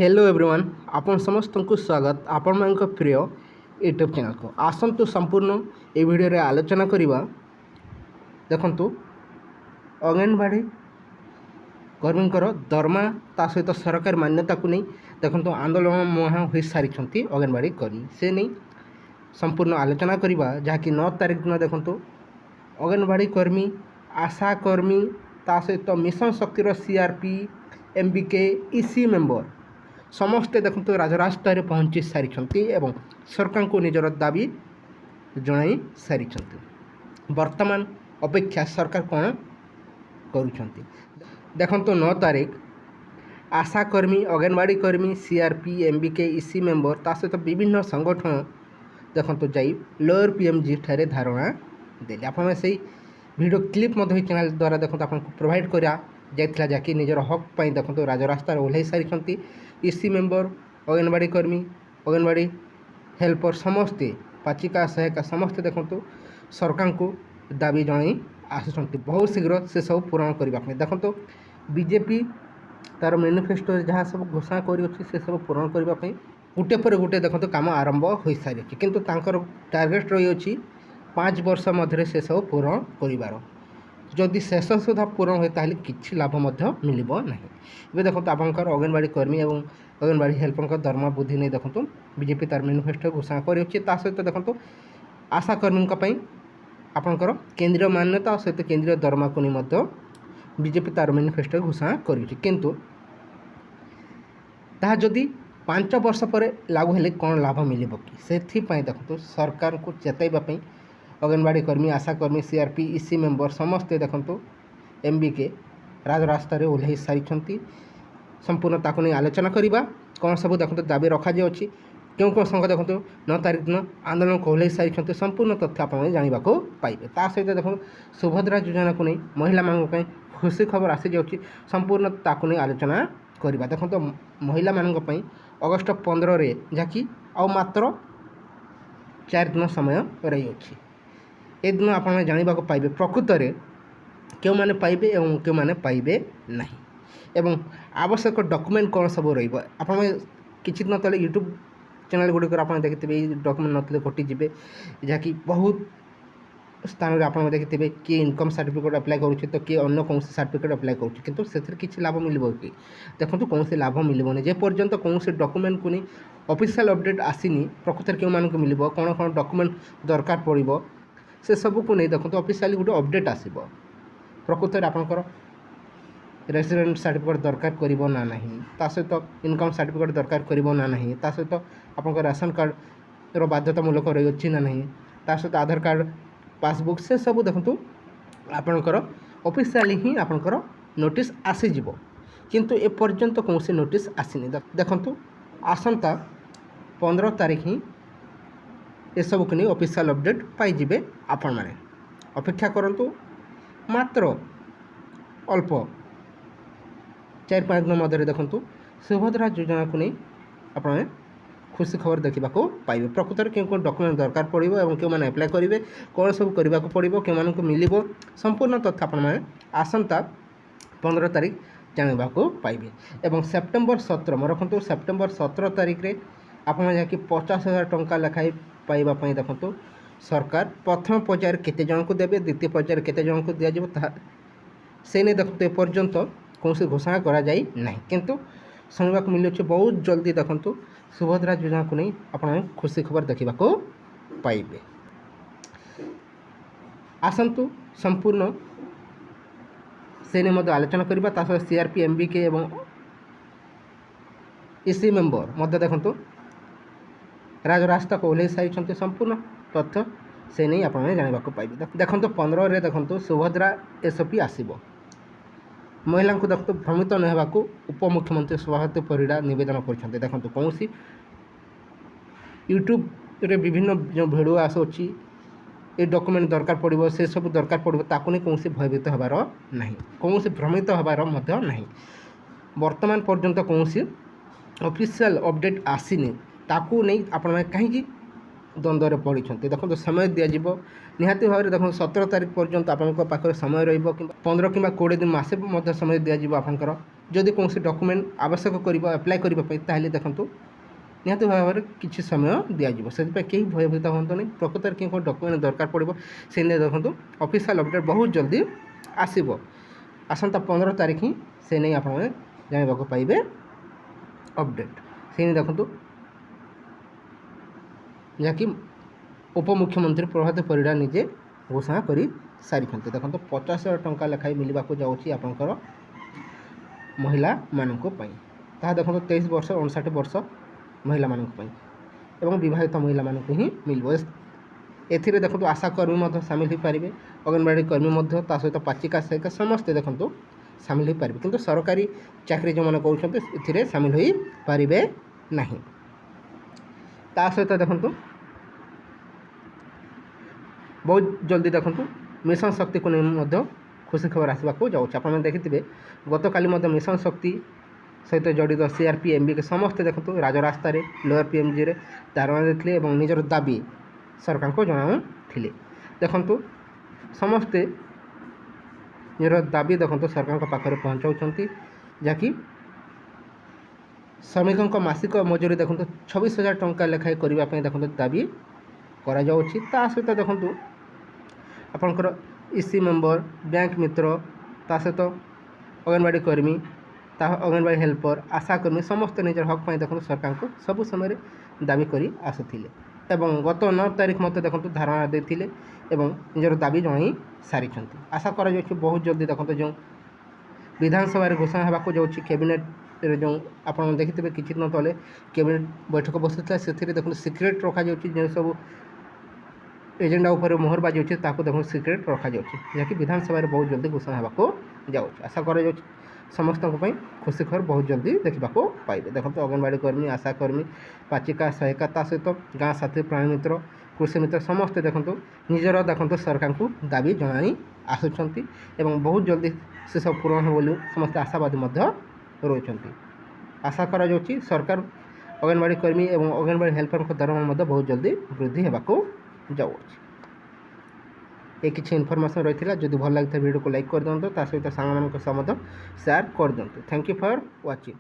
Hello everyone आपण समस्त को स्वागत आपण मान प्रिय यूट्यूब चैनल को आसतु संपूर्ण ये वीडियो रे आलोचना करिबा। देखंतु अंगनवाड़ी कर्मींकर दरमा ता सहित सरकार मान्यता को नहीं देखंतु आंदोलन महा हो सारी अंगनवाड़ी कर्मी से नहीं संपूर्ण आलोचना करिबा जहाँकि 9 तारिख दिन देखंतु अंगनवाड़ी कर्मी आशा कर्मी ता सहित मिशन शक्तिर सीआरपी एमबीके ईसी मेंबर समस्ते देखते राजरास्तार पहुँची सारी एवं सरकार को निजर दाबी जन सारी वर्तमान अपेक्षा सरकार कौन करुँच देखो 9 तारिख आशा कर्मी अंगनवाड़ी कर्मी सीआरपी एमबीके ईसी मेंबर ता सहित विभिन्न संगठन देखो जाई लोअर पीएमजी ठारे धारणा देले आपण से वीडियो क्लिप चैनल द्वारा देखो आपको प्रोवाइड करा जाइथिला जाकि निजर हक पाई देखो राजरास्तार ओह्लाई सारी ईसी मेंबर अंगनवाड़ी कर्मी अंगनवाड़ी हेल्पर समस्ते पाचिका सहायिका समस्ते देखो सरकार को दाबी जन आसुँच बहुत शीघ्र से सब पूरण करने देखो बीजेपी तार मैनिफेस्टो जहाँ सब घोषणा कर सब पूरण करने गोटे पर गोटे देखो काम आरंभ हो सारी किंतु तांकर टार्गेट रही 5 वर्ष मध्य से सब पूरण कर जदि शेष सुधा पूरण हुए ताहले किछि लाभ मिल ना ये देखो आपंकर अंगनवाड़ी कर्मी और अंगनवाड़ी हेल्पर दरमा वृद्धि नहीं देखो बीजेपी तार मैनिफेस्टो घोषणा कर सहित देखो आशा कर्मी आपंकर केंद्रीय मान्यता सहित केंद्रीय दरमा को नहीं बीजेपी तार मैनिफेस्टो घोषणा करिंतु ताहा जदि 5 वर्ष पर लागू हेले कौन लाभ मिल कि से देखो सरकार को चेताइवाई अंगनवाड़ी कर्मी आशा कर्मी सीआरपी ईसी मेंबर समस्ते देखो एमबीके राजरास्तार ओह्लाई सारी संपूर्ण ताकू नहीं आलोचना करवा कौन सब देखो दाबी रखा जाऊँगी क्यों कौन संघ देखो 9 तारिख दिन आंदोलन को ओह्लाई सारी संपूर्ण तथ्य आप जानवा पाइबे ता सहित देखो सुभद्रा योजना को नहीं महिला मान खुशी खबर आसी जाऊँगी संपूर्ण ताकू नहीं आलोचना करवा देखो महिला मान अगस्ट 15 रे जहाँकि आ मात्र 4 दिन समय रही अच्छी ए दिन आप जानवा पाइबे प्रकृत में क्यों मैंने पाइबे एवं क्यों मैंने पाइबे नहीं एवं आवश्यक डॉक्यूमेंट कौन सब रहा किसी दिन तले यूट्यूब चैनल गुड़िक आप देखिए डॉक्यूमेंट नथिले कटिजे जहाँकि बहुत स्थान में आप देखिए किए इनकम सर्टिफिकेट अप्लाई करुच्छे तो किए अन्य कौन सर्टिफिकेट अप्लाई करुच्छे किंतु से किसी लाभ मिल कि देखो कौन लाभ मिलनी जे पर्यंत कौन डॉक्यूमेंट को नहीं ऑफिशियल अपडेट आसीनी प्रकृत क्यों मानक मिल कौन कौन डॉक्यूमेंट दरकार पड़ो से सब को नहीं देखो ऑफिशियली गोटे अपडेट आसब प्रकृत में आपंकर रेसिडेंट सर्टिफिकेट दरकार करिवो ना नहीं ता सहित इनकम सर्टिफिकेट दरकार करिवो ना नहीं ता सहित आपंकर राशन कार्ड रो बाध्यतामूलक रही अच्छी ना नहीं ता सहित आधार कार्ड पासबुक से सब देखो आपंकर ऑफिशियली ही आपंकर नोटिस आसीज किंतु ए पर्यंत कौन नोटिस आसीनी देखो आसंता 15 तारिख ही ये सब को नहीं ऑफिशियल अपडेट पाइबे आपण मैंने अपेक्षा करंतु मात्र अल्प 4-5 दिन मध्य देखो सुभद्रा योजना को नहीं आप खुशी खबर देखा पाइबे प्रकृत में क्यों डॉक्यूमेंट दरकार पड़ो और क्यों मैंने अप्लाई करेंगे कौन सब करने को पड़ो क्यों मानक मिल संपूर्ण तथ्य आप आसंता 15 तारिख जानवा पाइबे एवं सेप्टेम्बर 17 मैं रखु सेप्टेम्बर 17 तारिख में आप जहाँकि 50,000 टंका लेखाएं पाइबापी देखो सरकार प्रथम पर्यायर केते जन को देवे द्वितीय पर्यायर केते जन को दिया से नहीं देखो एपर्यंत कौन घोषणा करा जाई नहीं किंतु शुणा मिलूँ बहुत जल्दी देखो सुभद्रा योजना को नहीं आप खुशी खबर देखा पाइबे आसतु संपूर्ण से नहीं आलोचना करवा सीआरपी एमबीके एवं ईसी मेंबर मध्य देखो राजरास्ता को ओह्लाई सारी संपूर्ण तथ्य से नहीं आप जानवा पाइबे देखो 15 रे देखो सुभद्रा एसओपी आसब महिला को देखो भ्रमित न होगा उपमुख्यमंत्री सुभाषित परिड़ा नवेदन कर देखो कौन यूट्यूब रे विभिन्न जो भिडियो आसूँ ये डॉक्यूमेंट दरकार पड़ो से सब दरकार पड़ो ताकू नहीं कौन भयभीत होबार ना कौन भ्रमित होबार नहीं वर्तमान पर्यंत कौन ऑफिशियल अपडेट आसीनी ताकू नहीं आपण कहीं द्वंद्व पड़ी देखो समय दिज्व निहाती भाव में देखो 17 तारिख पर्यंत आपंक पाखे समय रही 15 कि 20 दिन मसे समय दिज्व आपंकर जदि कौन डॉक्यूमेंट आवश्यक कर अप्लाई करने देखो निहत भाव में किसी समय दिज्व से कहीं भयभीत हूँ नहीं प्रकृत में कौन डॉक्यूमेंट दरकार पड़ो से देखो ऑफिशियल अपडेट बहुत जल्दी आसब आसंता 15 तारीख ही से नहीं आप जानवाक पाइबे अपडेट से देखो जहाँकि उपमुख्यमंत्री प्रभात परिड़ा निजे घोषणा कर सारी देखो 50,000 टंका लेखाएं मिलवाक जाऊँगी आपंकर महिला मानक ताहा देखो 23 वर्ष 59 वर्ष महिला मानक एवं विवाहित महिला मानक ही मिल एथिरे देखो आशाकर्मी सामिल हो पारे अंगनवाड़ी कर्मी सहित पाचिका सहित समस्ते देखो सामिल हो पारे किंतु सरकारी चाकरी जो मैंने कहते ए सामिल हो पारे ना ता सहित देखो बहुत जल्दी देखो मिशन शक्ति को नहीं खुशी खबर आसवाक जाऊँगी आप देखिए गत काली मिशन शक्ति सहित जड़ित सीआरपी एमबी के समस्ते देखो राजरास्तार लोअर पीएमजी रे धारणा देते और निजर दाबी सरकार को जनाऊले देखु समस्ते निजर दाबी देखो सरकार पाखे पहुँचाऊँ जहाँकि श्रमिकों मासिक मजूरी देखो 26,000 टंका लेखाएं करने देखो दाबी करा सहित देखो आपंकर इसी मेंबर बैंक मित्र ता सहित अंगनवाड़ी कर्मी अंगनवाड़ी हेल्पर आशाकर्मी समस्त निजर हक पाई देखो सरकार को सब समय दाबी कर आसुले एवं गत 9 तारीख मत देखो धारणा देते निजर दाबी जन सारी आशा करा बहुत जल्दी देखो जो विधानसभा घोषणा होगा जाऊँगी कैबिनेट जो आप देखिए किसी दिन तले कैबिनेट बैठक बसुला से देखो सिक्रेट रखा जो सब एजेंडा उपर मोहर बाजी अच्छे देखो सिक्रेट रखा जहाँकि विधानसभा बहुत जल्दी घोषणा होगा जाऊँगी आशा करा समस्त खुशी खबर बहुत जल्दी देखा पाइबे देखो अंगनवाड़ी कर्मी आशाकर्मी पाचिका सहायिका सहित गाँ साथी प्राणी मित्र कृषि मित्र समस्ते देखो निजर देखो सरकार को दाबी जन आसुँच बहुत जल्दी से सब पूरण हो बोली समस्त आशावादी रही आशा करा सरकार अंगनवाड़ी कर्मी और अंगनवाड़ी हेल्पर दरमा बहुत जल्दी वृद्धि होगा जाऊँगी ये किसी इनफॉरमेशन रही है जब भल लगी वीडियो को लाइक कर दिखाँ सहित सांग मान सेयार कर दिखाँ थैंक यू फॉर वाचिंग।